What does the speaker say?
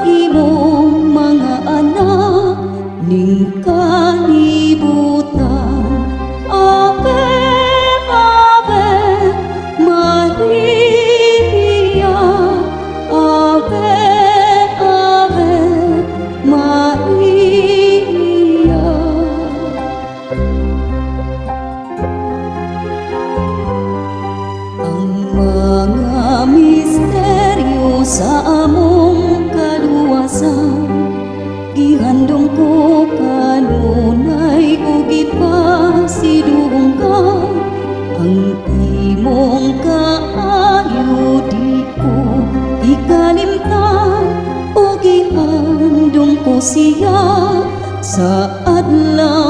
imong mga anak ning kalibutan. Ave, Ave Maria, Ave, Ave Maria. Ang mga misteryo sa among kaluwasan gihandom ko kanunay ug ipasiduong ka. Ang imong kaayo di ko ikalimtan ug gihandom ko siya sa adlaw